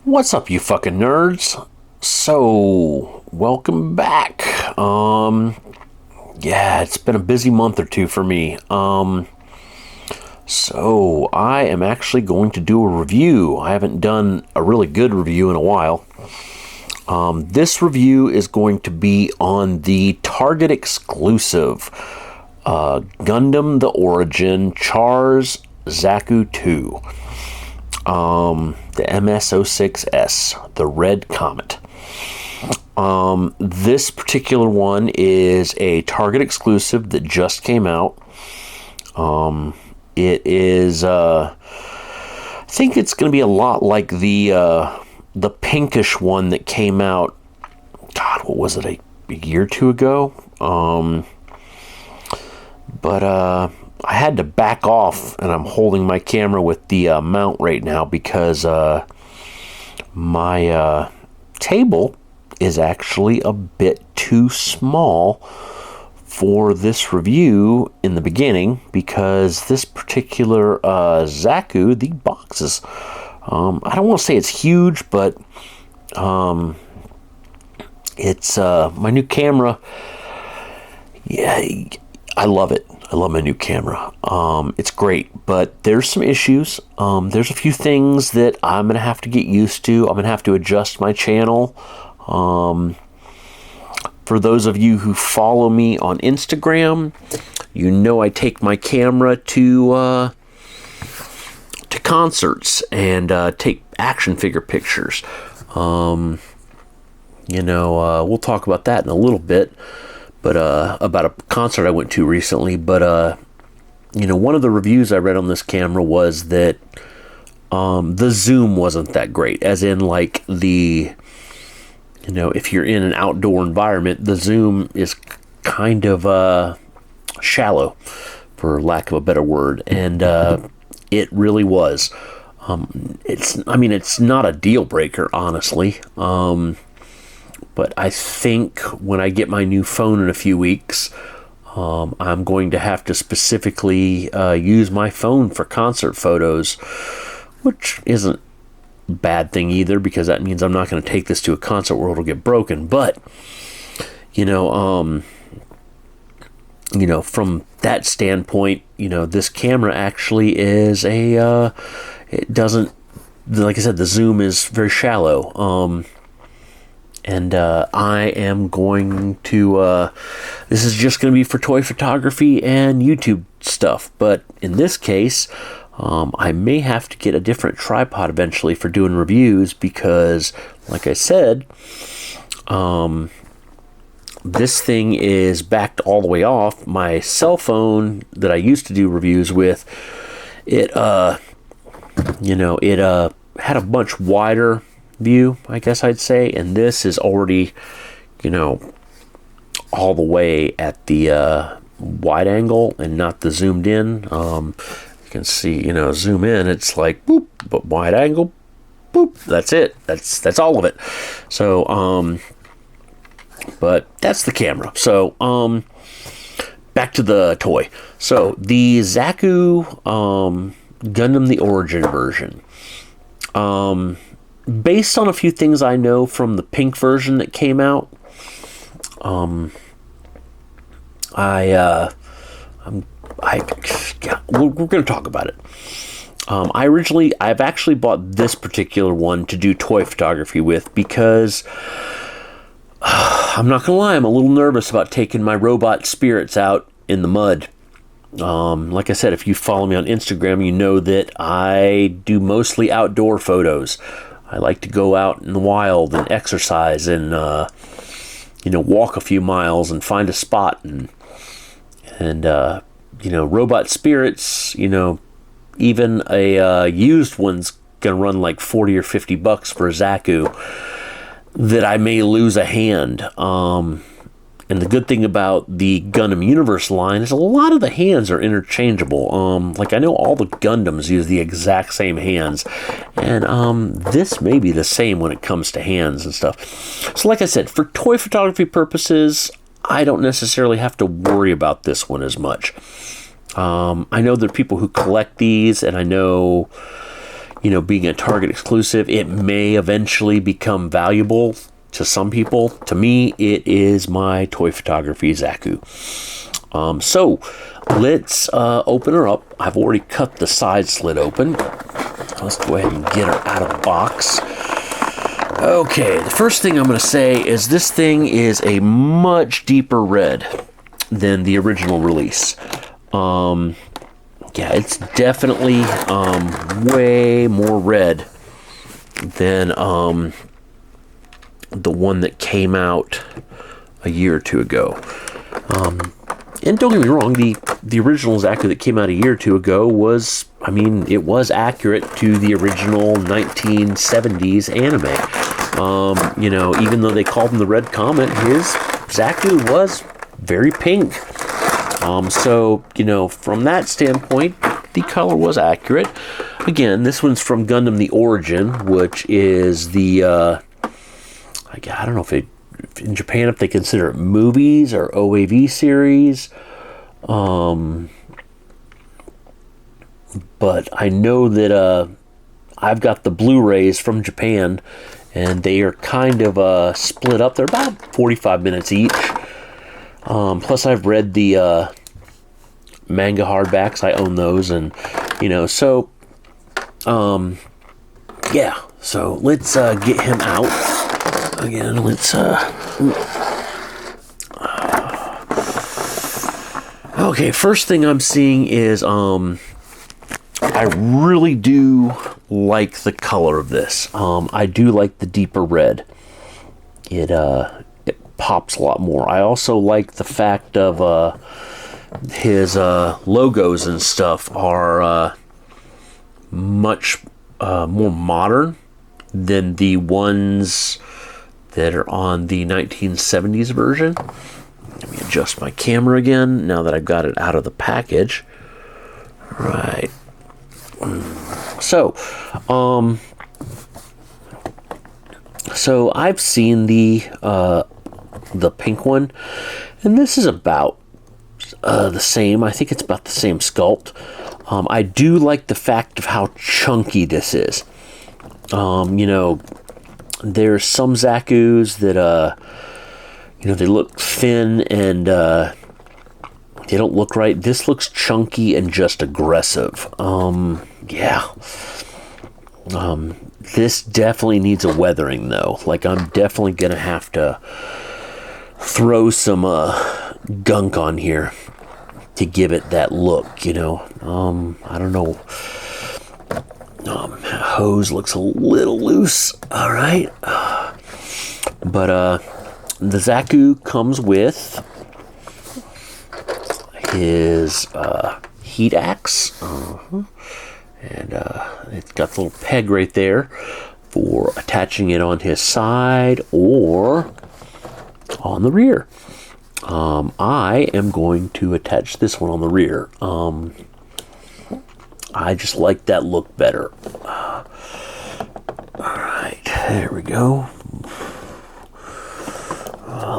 What's up, you fucking nerds? So, welcome back. Yeah, it's been a busy month or two for me. So I am actually going to do a review. I haven't done a really good review in a while. This review is going to be on the Target exclusive Gundam The Origin Char's Zaku 2. The MS-06S, the Red Comet. This particular one is a Target exclusive that just came out. It is, I think it's going to be a lot like the pinkish one that came out, God, what was it, a year or two ago? But I had to back off, and I'm holding my camera with the mount right now because my table is actually a bit too small for this review in the beginning, because this particular Zaku, the box is, I don't want to say it's huge, but it's my new camera. Yeah, I love it. I love my new camera. It's great, but there's some issues. There's a few things that I'm going to have to get used to. I'm going to have to adjust my channel. For those of you who follow me on Instagram, you know I take my camera to concerts and take action figure pictures. We'll talk about that in a little bit. But about a concert I went to recently. But one of the reviews I read on this camera was that the zoom wasn't that great, as in like if you're in an outdoor environment, the zoom is kind of shallow, for lack of a better word, and it really was. It's not a deal breaker, honestly. But I think when I get my new phone in a few weeks, I'm going to have to specifically use my phone for concert photos, which isn't a bad thing either, because that means I'm not going to take this to a concert where it'll get broken. But, from that standpoint, this camera actually is it doesn't, like I said, the zoom is very shallow. And I am going to, this is just going to be for toy photography and YouTube stuff. But in this case, I may have to get a different tripod eventually for doing reviews, because, like I said, this thing is backed all the way off. My cell phone that I used to do reviews with, it had a much wider view, I guess I'd say, and this is already all the way at the wide angle and not the zoomed in. You can see, zoom in, it's like boop, but wide angle, boop, that's it, that's all of it. So but that's the camera. So back to the toy. So the Zaku Gundam The Origin version, based on a few things I know from the pink version that came out, we're going to talk about it. I've actually bought this particular one to do toy photography with, because I'm not going to lie, I'm a little nervous about taking my robot spirits out in the mud. Like I said, if you follow me on Instagram, you know that I do mostly outdoor photos. I like to go out in the wild and exercise and, walk a few miles and find a spot. And robot spirits, even a used one's going to run like $40 or $50 for a Zaku, that I may lose a hand. And the good thing about the Gundam Universe line is a lot of the hands are interchangeable. Like I know all the Gundams use the exact same hands, and this may be the same when it comes to hands and stuff. So like I said, for toy photography purposes, I don't necessarily have to worry about this one as much. I know there are people who collect these, and I know, being a Target exclusive, it may eventually become valuable to some people. To me, it is my toy photography Zaku. So let's open her up. I've already cut the side slit open. Let's go ahead and get her out of the box. Okay, the first thing I'm going to say is this thing is a much deeper red than the original release. Yeah, it's definitely way more red than the one that came out a year or two ago. And don't get me wrong, the original Zaku that came out a year or two ago was, it was accurate to the original 1970s anime. Even though they called him the Red Comet, his Zaku was very pink. So, from that standpoint, the color was accurate. Again, this one's from Gundam The Origin, which is the, I don't know if in Japan, if they consider it movies or OAV series. But I know that I've got the Blu-rays from Japan, and they are kind of split up. They're about 45 minutes each. Plus, I've read the manga hardbacks. I own those, and so yeah. So let's get him out again. Let's okay. First thing I'm seeing is I really do like the color of this. I do like the deeper red. It pops a lot more. I also like the fact of his logos and stuff are much more modern than the ones that are on the 1970s version. Let me adjust my camera again now that I've got it out of the package. All right. So I've seen the pink one, and this is about the same. I think it's about the same sculpt. I do like the fact of how chunky this is. There's some Zakus that they look thin and they don't look right. This looks chunky and just aggressive. Yeah. This definitely needs a weathering though. Like, I'm definitely gonna have to throw some gunk on here to give it that look, I don't know. Hose looks a little loose. All right. But the Zaku comes with his heat axe. And it's got the little peg right there for attaching it on his side or on the rear. I am going to attach this one on the rear. I just like that look better. Alright, there we go.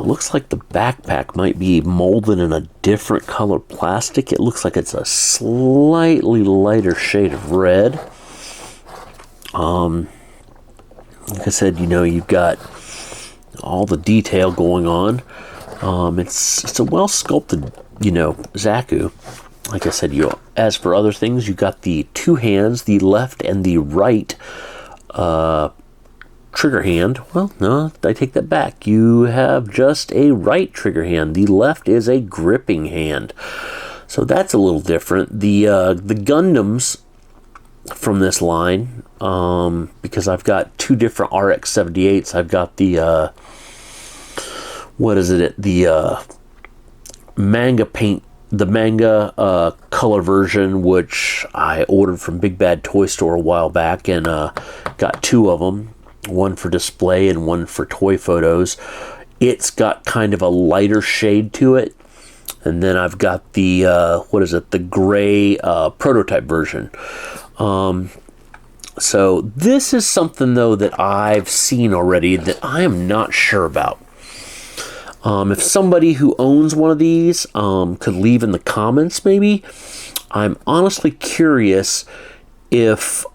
Looks like the backpack might be molded in a different color plastic. It looks like it's a slightly lighter shade of red. Like I said, you've got all the detail going on. It's a well sculpted, Zaku. Like I said, as for other things, you got the two hands, the left and the right trigger hand. Well, no, I take that back. You have just a right trigger hand. The left is a gripping hand. So that's a little different. The Gundams from this line, because I've got two different RX-78s. I've got the the manga paint, the manga color version, which I ordered from Big Bad Toy Store a while back, and got two of them, one for display and one for toy photos. It's got kind of a lighter shade to it. And then I've got the the gray prototype version. So this is something though that I've seen already that I am not sure about. If somebody who owns one of these could leave in the comments, maybe. I'm honestly curious if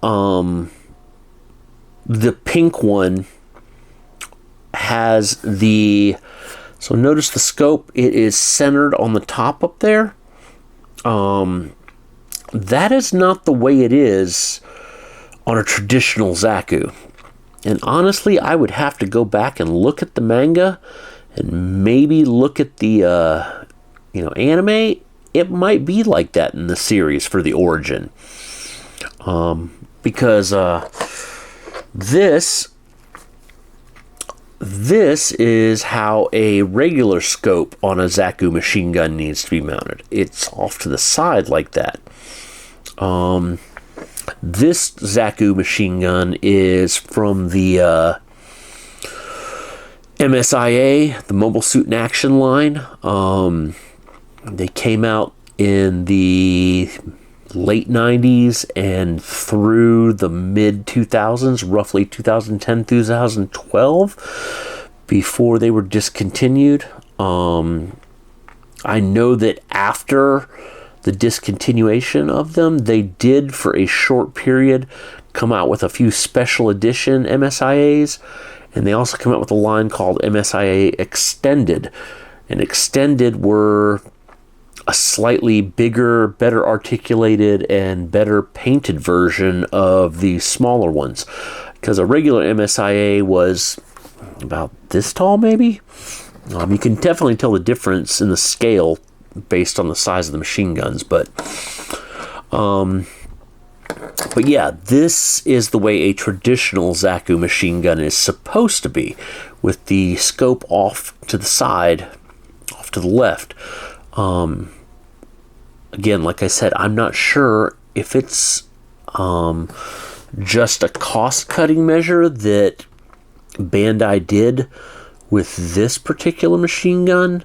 the pink one has the... So notice the scope, it is centered on the top up there. That is not the way it is on a traditional Zaku. And honestly, I would have to go back and look at the manga and maybe look at the anime. It might be like that in the series for the origin. Because this is how a regular scope on a Zaku machine gun needs to be mounted. It's off to the side like that. This Zaku machine gun is from the MSIA, the Mobile Suit in Action line. They came out in the late 90s and through the mid 2000s, roughly 2010, 2012, before they were discontinued. I know that after the discontinuation of them, they did for a short period come out with a few special edition MSIAs, and they also come out with a line called MSIA Extended. And Extended were a slightly bigger, better articulated, and better painted version of the smaller ones. Because a regular MSIA was about this tall, maybe? You can definitely tell the difference in the scale based on the size of the machine guns, but yeah, this is the way a traditional Zaku machine gun is supposed to be, with the scope off to the side, off to the left. Again, like I said, I'm not sure if it's just a cost-cutting measure that Bandai did with this particular machine gun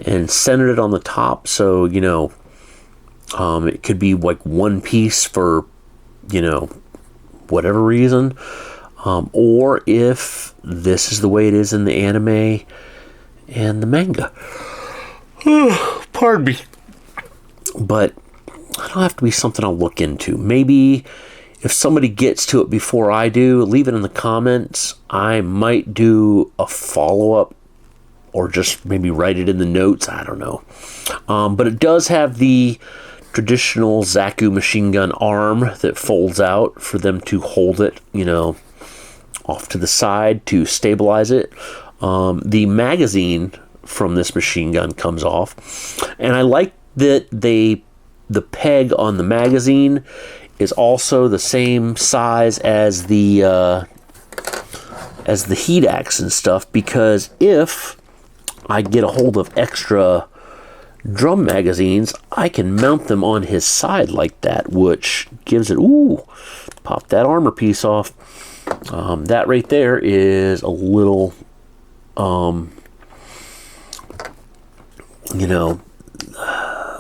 and centered it on the top, so it could be like one piece for whatever reason, or if this is the way it is in the anime and the manga. Pardon me. But it'll have to be something I'll look into. Maybe if somebody gets to it before I do, leave it in the comments. I might do a follow-up or just maybe write it in the notes. I don't know. But it does have the traditional Zaku machine gun arm that folds out for them to hold it, off to the side to stabilize it. The magazine from this machine gun comes off. And I like that the peg on the magazine is also the same size as the heat axe and stuff, because if I get a hold of extra drum magazines, I can mount them on his side like that, which gives it, pop that armor piece off. That right there is a little,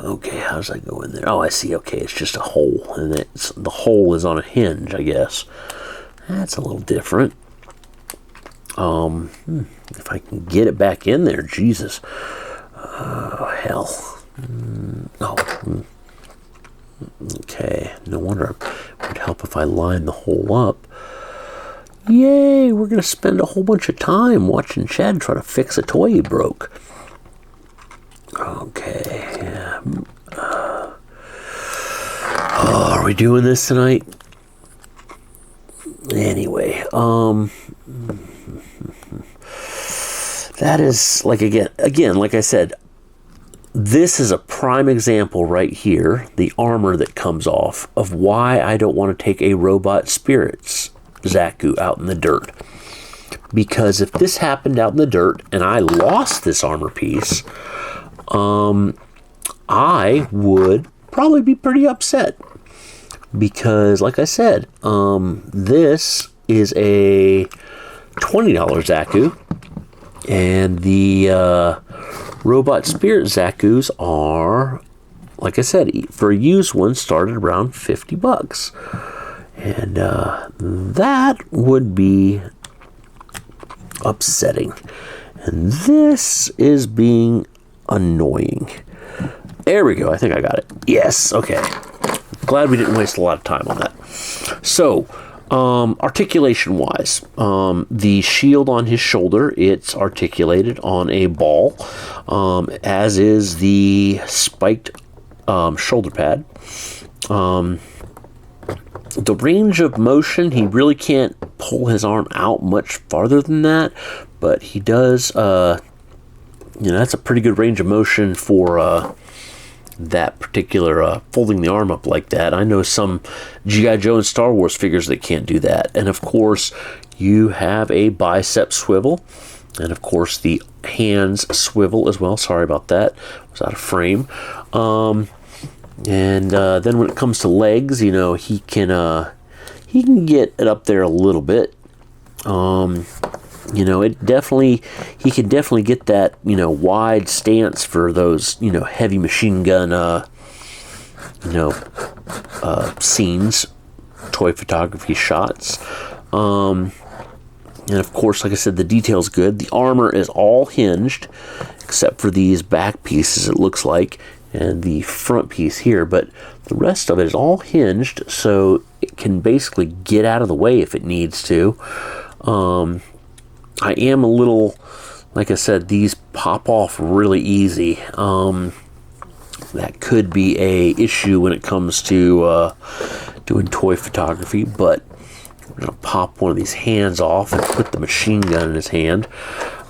okay, how does that go in there? Oh, I see. Okay, it's just a hole, and the hole is on a hinge, I guess. That's a little different. If I can get it back in there, Jesus. Oh, hell. Okay, no wonder it would help if I line the hole up. Yay, we're going to spend a whole bunch of time watching Chad try to fix a toy he broke. Okay, yeah. Are we doing this tonight? Anyway, that is, like, again, like I said, this is a prime example right here, the armor that comes off, of why I don't want to take a Robot Spirits Zaku out in the dirt. Because if this happened out in the dirt and I lost this armor piece, I would probably be pretty upset. Because, like I said, this is a $20 Zaku, and the Robot Spirit Zakus are, like I said, for a used one, started around $50. And that would be upsetting. And this is being annoying. There we go. I think I got it. Yes. Okay. Glad we didn't waste a lot of time on that. So, Articulation wise, the shield on his shoulder, it's articulated on a ball, as is the spiked shoulder pad. The range of motion, he really can't pull his arm out much farther than that, but he does, that's a pretty good range of motion for that particular folding the arm up like that. I know some G.I. Joe and Star Wars figures that can't do that. And of course, you have a bicep swivel, and of course the hands swivel as well. Sorry about that, it was out of frame. And then when it comes to legs, he can get it up there a little bit. He can definitely get that, wide stance for those, heavy machine gun, scenes, toy photography shots. And of course, like I said, the detail's good. The armor is all hinged, except for these back pieces, it looks like, and the front piece here, but the rest of it is all hinged, so it can basically get out of the way if it needs to. I am a little, like I said, these pop off really easy. That could be a issue when it comes to doing toy photography, but we're going to pop one of these hands off and put the machine gun in his hand.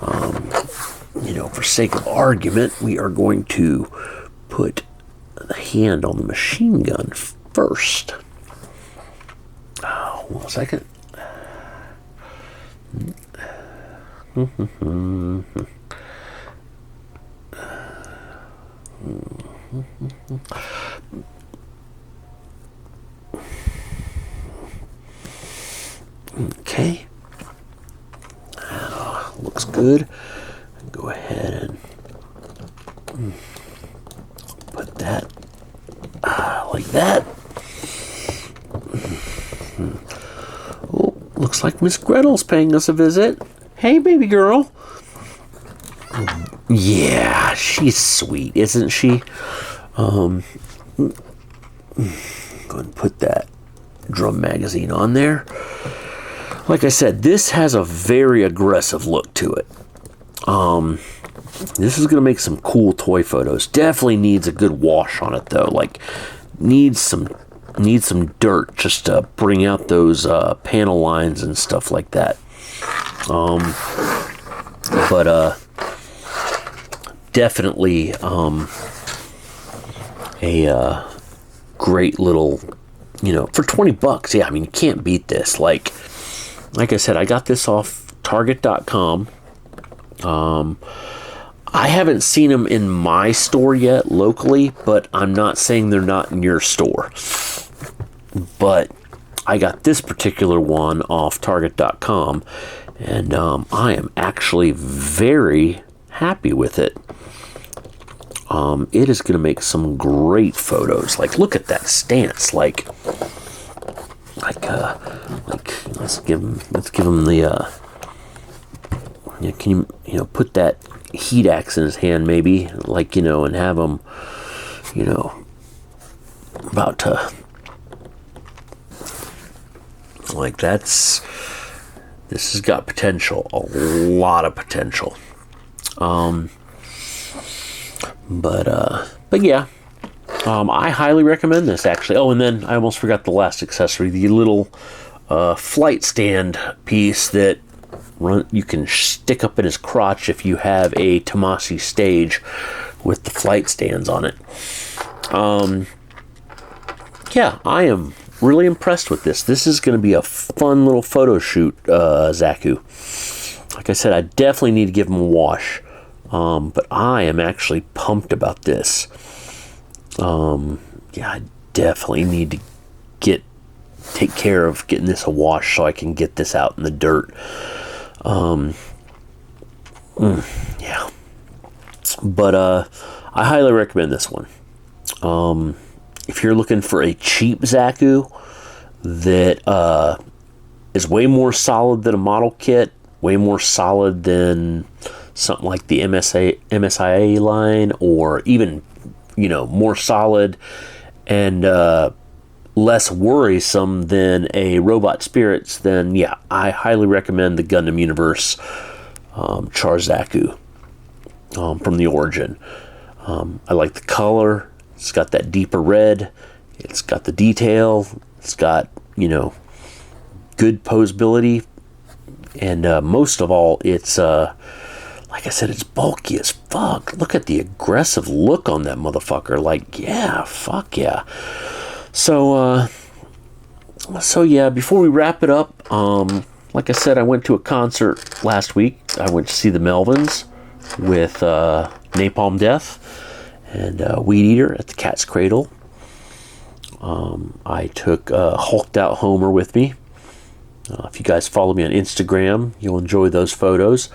For sake of argument, we are going to put the hand on the machine gun first. Oh, 1 second. Okay. Looks good. Go ahead and put that like that. Oh, looks like Miss Gretel's paying us a visit. Hey, baby girl. Yeah, she's sweet, isn't she? Go ahead and put that drum magazine on there. Like I said, this has a very aggressive look to it. This is going to make some cool toy photos. Definitely needs a good wash on it, though. Like, needs some dirt just to bring out those panel lines and stuff like that. But definitely a great little, for $20. Yeah, I mean, you can't beat this. Like I said, I got this off Target.com. I haven't seen them in my store yet locally, but I'm not saying they're not in your store. But I got this particular one off Target.com, and I am actually very happy with it. It is going to make some great photos. Like, look at that stance. Like let's give him the. Can you put that heat axe in his hand, maybe, like, and have him, about to, like, this has got potential, a lot of potential. But yeah, I highly recommend this, actually. Oh, and then I almost forgot the last accessory, the little flight stand piece that you can stick up in his crotch if you have a Tomasi stage with the flight stands on it. Yeah, I am really impressed with this. This is going to be a fun little photo shoot, Zaku. Like I said, I definitely need to give him a wash. But I am actually pumped about this. Yeah, I definitely need to take care of getting this a wash so I can get this out in the dirt. Yeah. But I highly recommend this one. If you're looking for a cheap Zaku that is way more solid than a model kit, way more solid than something like the MSIA line, or even, more solid and less worrisome than a Robot Spirits, then yeah, I highly recommend the Gundam Universe Char Zaku from the Origin. I like the color. It's got that deeper red. It's got the detail. It's got, you know, good posability. And most of all, it's, like I said, it's bulky as fuck. Look at the aggressive look on that motherfucker. Like, yeah, fuck yeah. So yeah, before we wrap it up, like I said, I went to a concert last week. I went to see the Melvins with Napalm Death and Weed Eater at the Cat's Cradle. I took Hulked Out Homer with me. If you guys follow me on Instagram, you'll enjoy those photos.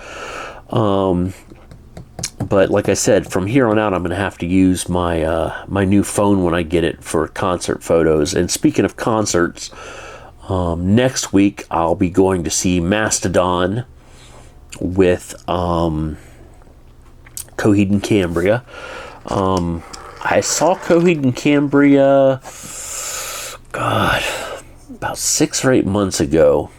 But like I said, from here on out, I'm going to have to use my my new phone when I get it for concert photos. And speaking of concerts, next week I'll be going to see Mastodon with Coheed and Cambria. I saw Coheed and Cambria, God, about 6 or 8 months ago.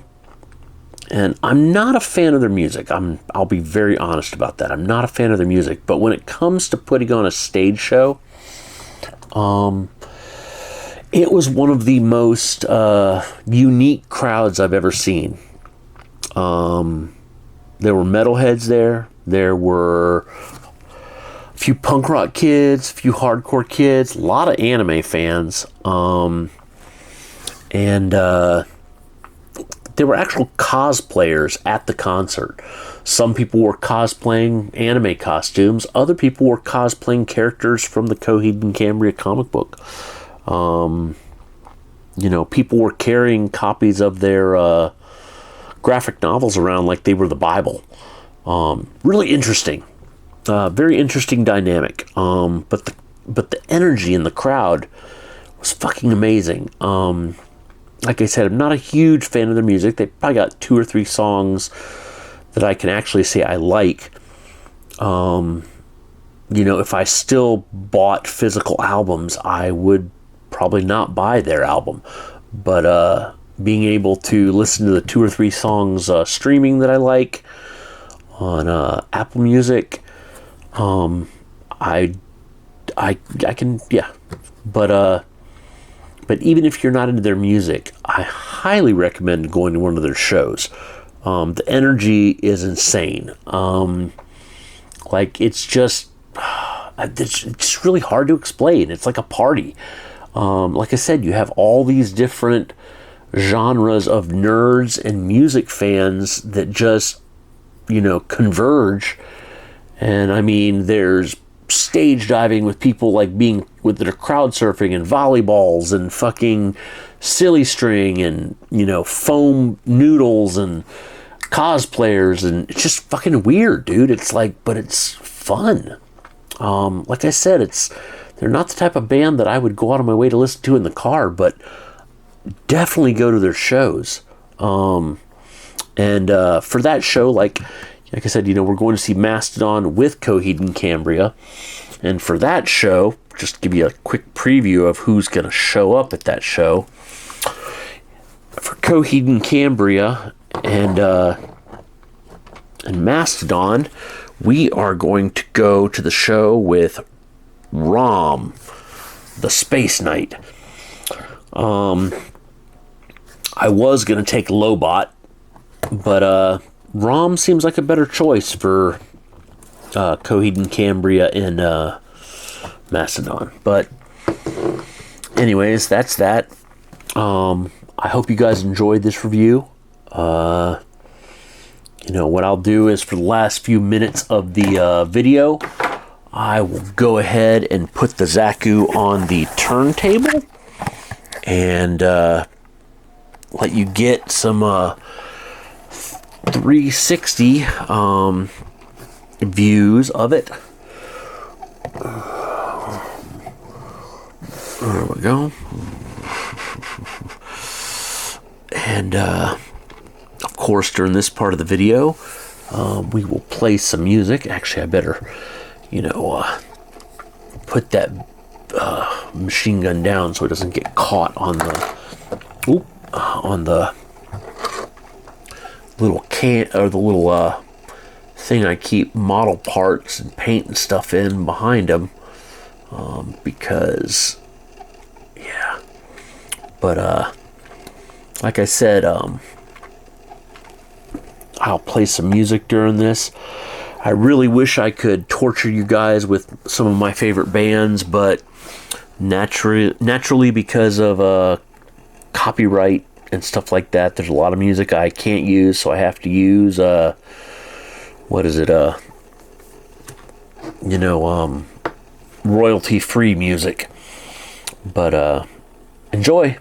And I'm not a fan of their music. I'll be very honest about that. I'm not a fan of their music. But when it comes to putting on a stage show, it was one of the most unique crowds I've ever seen. There were metalheads there. There were a few punk rock kids, a few hardcore kids, a lot of anime fans. There were actual cosplayers at the concert. Some people were cosplaying anime costumes. Other people were cosplaying characters from the Coheed and Cambria comic book. You know, people were carrying copies of their graphic novels around like they were the Bible. Really interesting. Very interesting dynamic. But the energy in the crowd was fucking amazing. Like I said, I'm not a huge fan of their music. They probably got 2 or 3 songs that I can actually say I like. You know, if I still bought physical albums, I would probably not buy their album. But being able to listen to the 2 or 3 songs streaming that I like on Apple Music, I can, yeah. But even if you're not into their music, I highly recommend going to one of their shows. The energy is insane. Like, it's just really hard to explain. It's like a party. Like I said, you have all these different genres of nerds and music fans that just, you know, converge. And I mean, there's stage diving with people like being with their crowd surfing and volleyballs and fucking silly string and, you know, foam noodles and cosplayers, and it's just fucking weird, dude. It's like, but it's fun. Like I said, they're not the type of band that I would go out of my way to listen to in the car, but definitely go to their shows. For that show, like I said, you know, we're going to see Mastodon with Coheed and Cambria. And for that show, just to give you a quick preview of who's going to show up at that show. For Coheed and Cambria and Mastodon, we are going to go to the show with Rom, the Space Knight. I was going to take Lobot, but Rom seems like a better choice for Coheed and Cambria and Mastodon. But anyways, that's that. I hope you guys enjoyed this review. You know, what I'll do is for the last few minutes of the video, I will go ahead and put the Zaku on the turntable and let you get some 360 views of it. There we go. And of course, during this part of the video, we will play some music. Actually, I better, you know, put that machine gun down so it doesn't get caught on the little can, or the little thing I keep model parts and paint and stuff in behind them, because yeah. But like I said, I'll play some music during this. I really wish I could torture you guys with some of my favorite bands, but naturally because of copyright and stuff like that, there's a lot of music I can't use, so I have to use royalty-free music. But enjoy.